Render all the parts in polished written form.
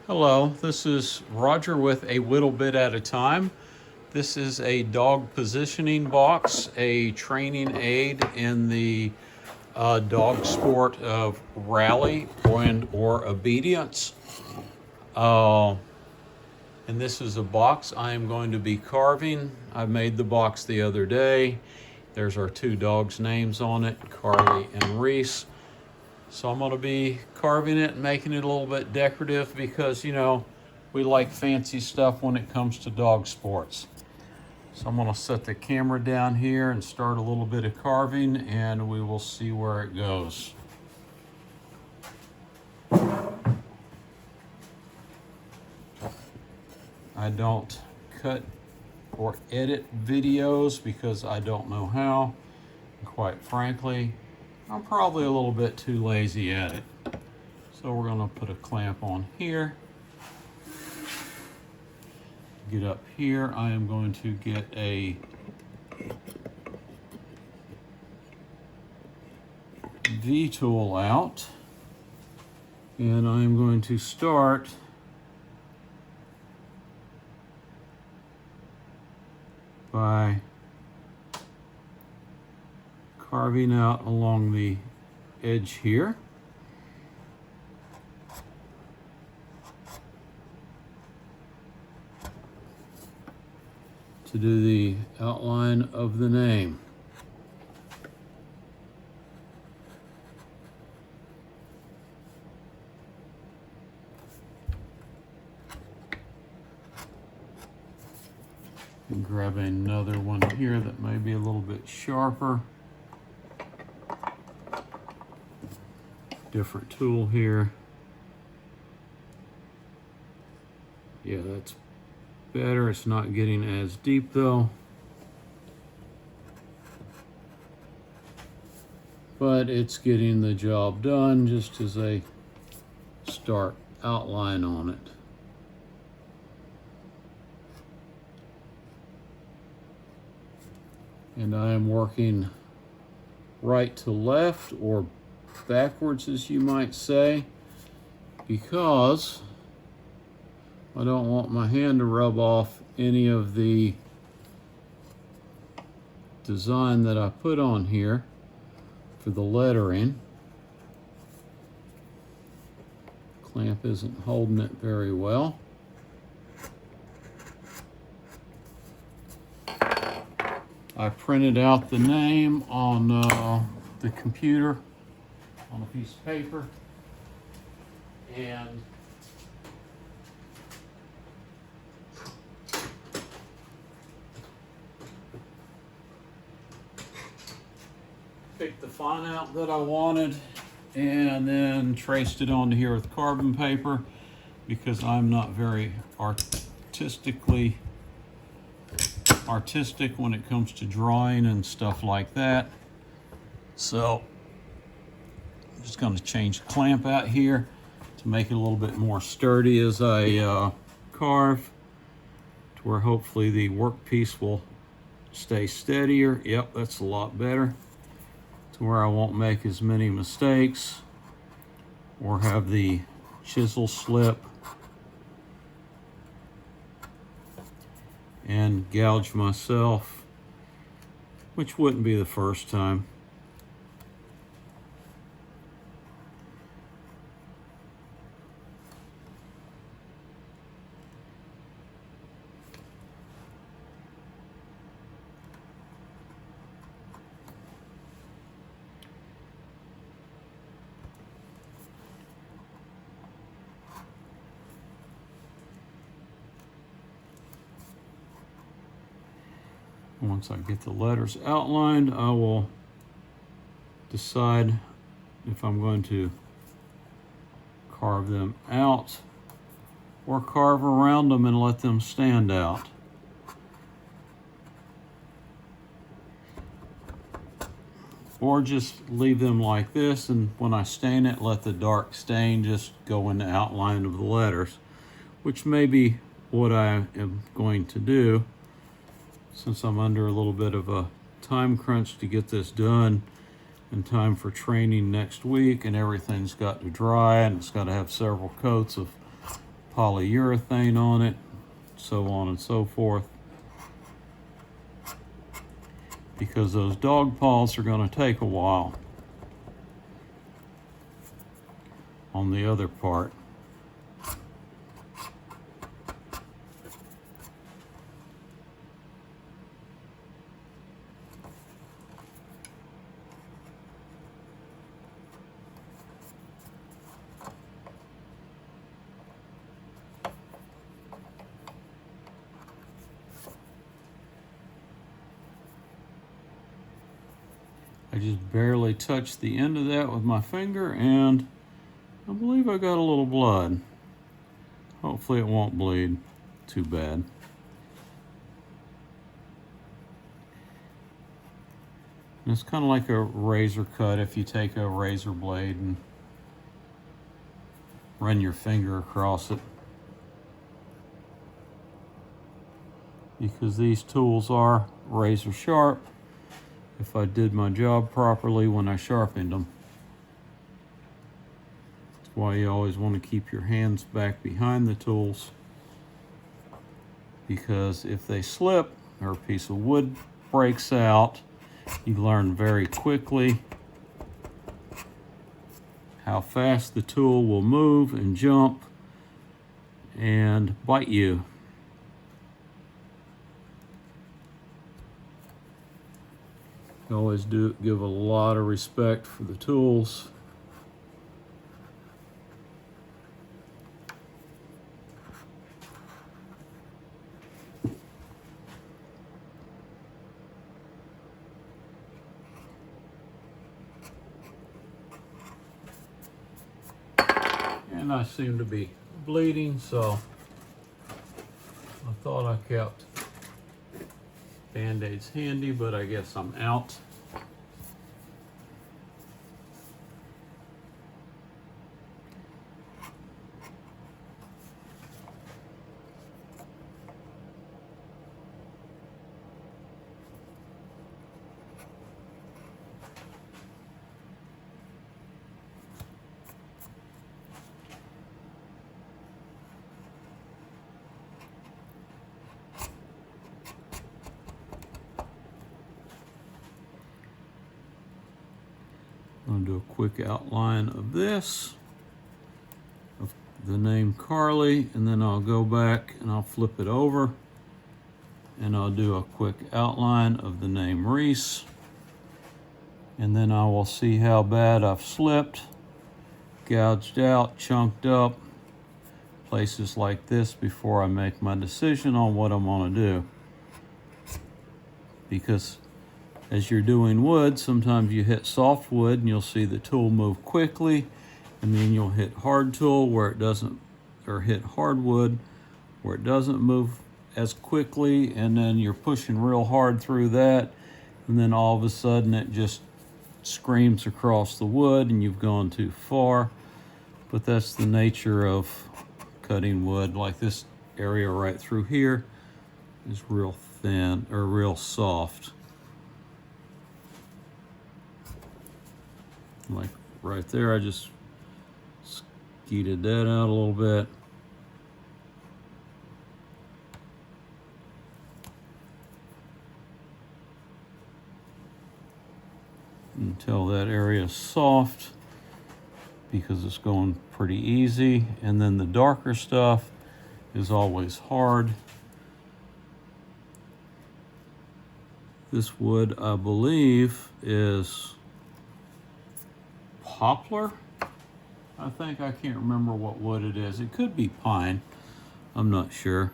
Hello, this is Roger with A Little Bit at a Time. This is a dog positioning box, a training aid in the dog sport of rally or obedience. Uh, and this is a box I am going to be carving. I made the box the other day. There's our two dogs' names on it, Carly and Reese. So I'm going to be carving it and making it a little bit decorative because, we like fancy stuff when it comes to dog sports. So I'm going to set the camera down here and start a little bit of carving, and we will see where it goes. I don't cut or edit videos because I don't know how. And quite frankly, I'm probably a little bit too lazy at it. So we're going to put a clamp on here. Get up here, I am going to get a V-tool out, and I'm going to start by carving out along the edge here. To do the outline of the name. And grab another one here that may be a little bit sharper. Different tool here. Yeah, that's better. It's not getting as deep though. But it's getting the job done just as a start outline on it. And I am working right to left, or backwards as you might say, because I don't want my hand to rub off any of the design that I put on here for the lettering. Clamp isn't holding it very well. I printed out the name on the computer on a piece of paper, and picked the font out that I wanted, and then traced it onto here with carbon paper because I'm not very artistic when it comes to drawing and stuff like that. So I'm just going to change the clamp out here to make it a little bit more sturdy as I carve, to where hopefully the workpiece will stay steadier. Yep, that's a lot better. To where I won't make as many mistakes or have the chisel slip and gouge myself, which wouldn't be the first time. Once I get the letters outlined, I will decide if I'm going to carve them out or carve around them and let them stand out. Or just leave them like this, and when I stain it, let the dark stain just go in the outline of the letters, which may be what I am going to do, since I'm under a little bit of a time crunch to get this done in time for training next week, and everything's got to dry and it's got to have several coats of polyurethane on it, so on and so forth, because those dog paws are going to take a while on the other part. I just barely touched the end of that with my finger, and I believe I got a little blood. Hopefully it won't bleed too bad. And it's kind of like a razor cut if you take a razor blade and run your finger across it. Because these tools are razor sharp, if I did my job properly when I sharpened them. That's why you always want to keep your hands back behind the tools, because if they slip or a piece of wood breaks out, you learn very quickly how fast the tool will move and jump and bite you. You always give a lot of respect for the tools. And I seem to be bleeding, so I thought I kept Band-Aids handy, but I guess I'm out. I'm going to do a quick outline of this, of the name Carly, and then I'll go back and I'll flip it over and I'll do a quick outline of the name Reese, and then I will see how bad I've slipped, gouged out, chunked up, places like this before I make my decision on what I'm going to do. Because as you're doing wood, sometimes you hit soft wood and you'll see the tool move quickly, and then you'll hit hard tool where it doesn't, or hit hardwood where it doesn't move as quickly, and then you're pushing real hard through that, and then all of a sudden it just screams across the wood and you've gone too far. But that's the nature of cutting wood. Like this area right through here is real thin, or real soft. Like right there, I just skeeted that out a little bit. Until that area is soft, because it's going pretty easy. And then the darker stuff is always hard. This wood, I believe, is poplar. I think, I can't remember what wood it is. It could be pine, I'm not sure.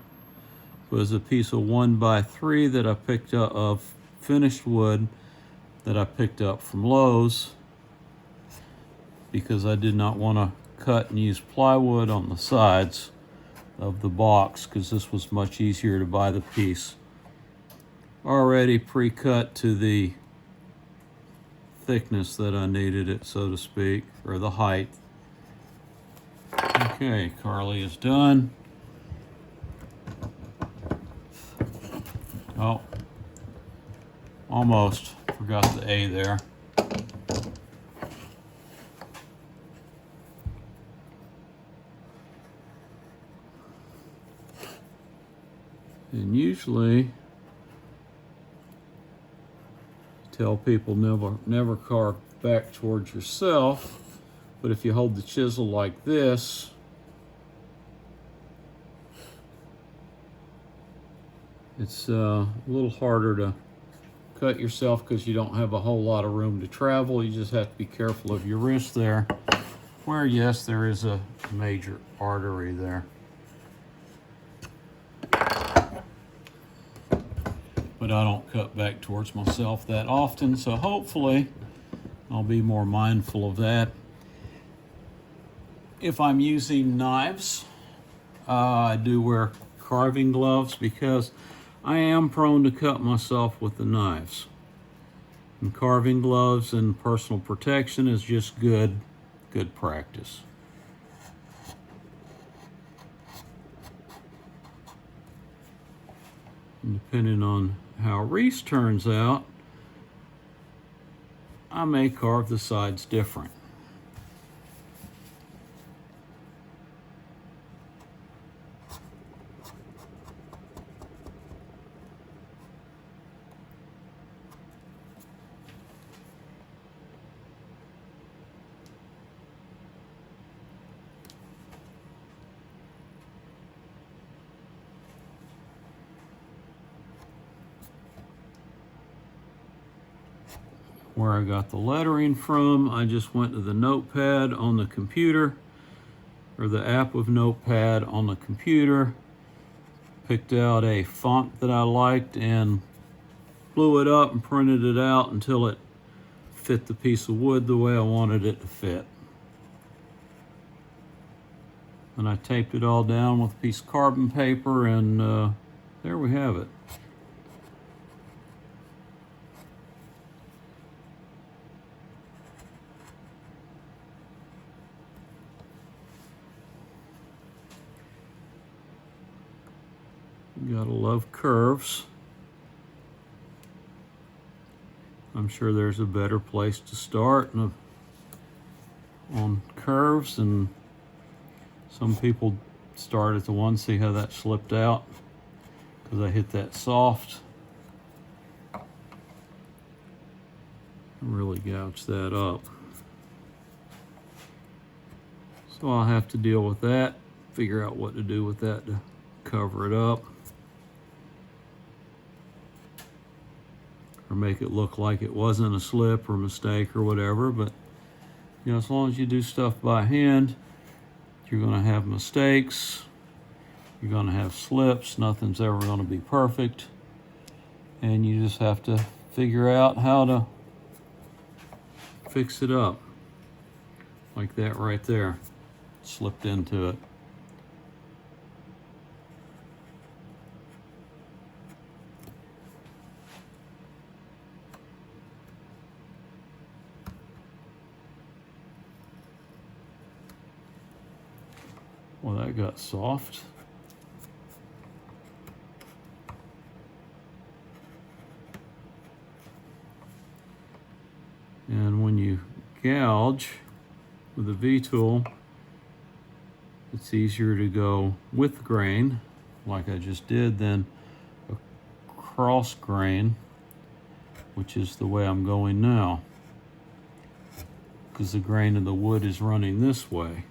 It was a piece of 1x3 that I picked up, of finished wood that I picked up from Lowe's, because I did not want to cut and use plywood on the sides of the box, because this was much easier to buy the piece already pre-cut to the thickness that I needed it, so to speak, or the height. Okay, Carly is done. Oh, almost forgot the A there. And usually tell people never carve back towards yourself, but if you hold the chisel like this, it's a little harder to cut yourself because you don't have a whole lot of room to travel. You just have to be careful of your wrist there, where yes, there is a major artery there. But I don't cut back towards myself that often, so hopefully I'll be more mindful of that. If I'm using knives, I do wear carving gloves because I am prone to cut myself with the knives. And carving gloves and personal protection is just good practice. And depending on how Reese turns out, I may carve the sides different. Where I got the lettering from, I just went to the notepad on the computer, or the app of Notepad on the computer, picked out a font that I liked and blew it up and printed it out until it fit the piece of wood the way I wanted it to fit. And I taped it all down with a piece of carbon paper, and there we have it. You gotta love curves. I'm sure there's a better place to start on curves, and some people start at the one. See how that slipped out? Because I hit that soft. I really gouged that up. So I'll have to deal with that, figure out what to do with that to cover it up, or make it look like it wasn't a slip or mistake or whatever. But you know, as long as you do stuff by hand, you're going to have mistakes, you're going to have slips. Nothing's ever going to be perfect, and you just have to figure out how to fix it up. Like that right there, slipped into it. Well, that got soft. And when you gouge with a V-tool, it's easier to go with grain, like I just did, than a cross grain, which is the way I'm going now, because the grain of the wood is running this way.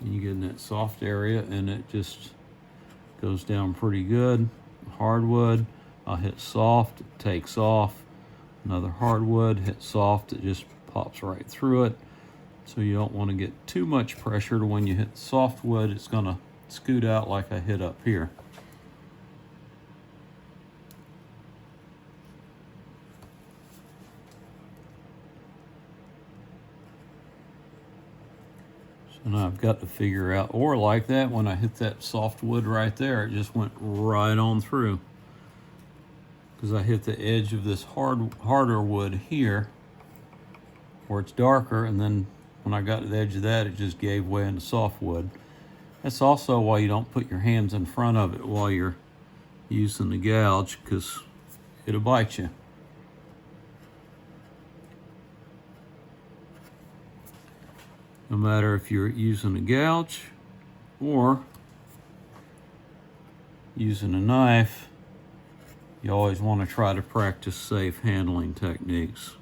And you get in that soft area, and it just goes down pretty good. Hardwood, I'll hit soft, it takes off. Another hardwood, hit soft, it just pops right through it. So you don't want to get too much pressure to when you hit softwood, it's going to scoot out like I hit up here. So now I've got to figure out, or like that, when I hit that softwood right there, it just went right on through. Because I hit the edge of this harder wood here, where it's darker, and then when I got to the edge of that, it just gave way into softwood. That's also why you don't put your hands in front of it while you're using the gouge, because it'll bite you. No matter if you're using a gouge or using a knife, you always want to try to practice safe handling techniques.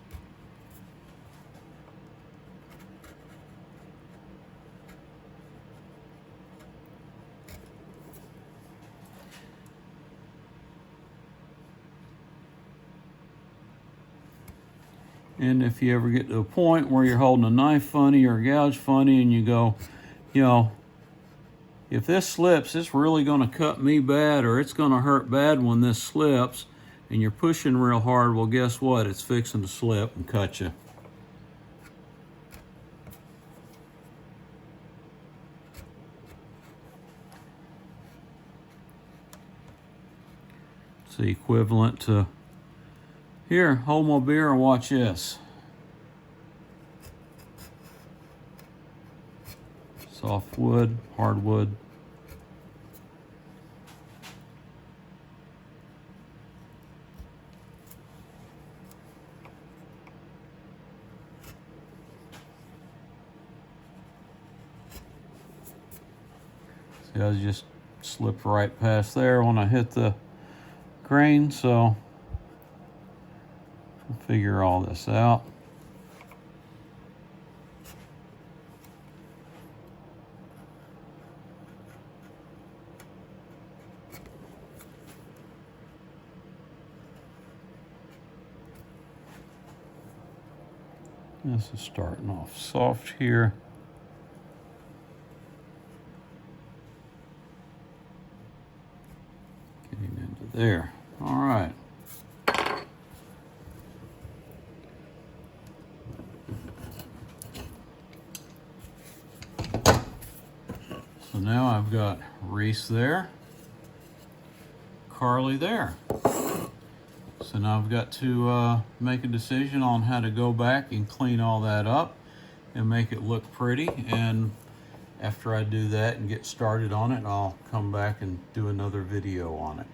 And if you ever get to a point where you're holding a knife funny or a gouge funny and you go, you know, if this slips, it's really going to cut me bad, or it's going to hurt bad when this slips, and you're pushing real hard, well, guess what? It's fixing to slip and cut you. It's the equivalent to, here, hold my beer and watch this. Soft wood, hardwood. See, I just slipped right past there when I hit the grain, so we'll figure all this out. This is starting off soft here. Getting into there. All right. So now I've got Reese there, Carly there. So now I've got to make a decision on how to go back and clean all that up and make it look pretty. And after I do that and get started on it, I'll come back and do another video on it.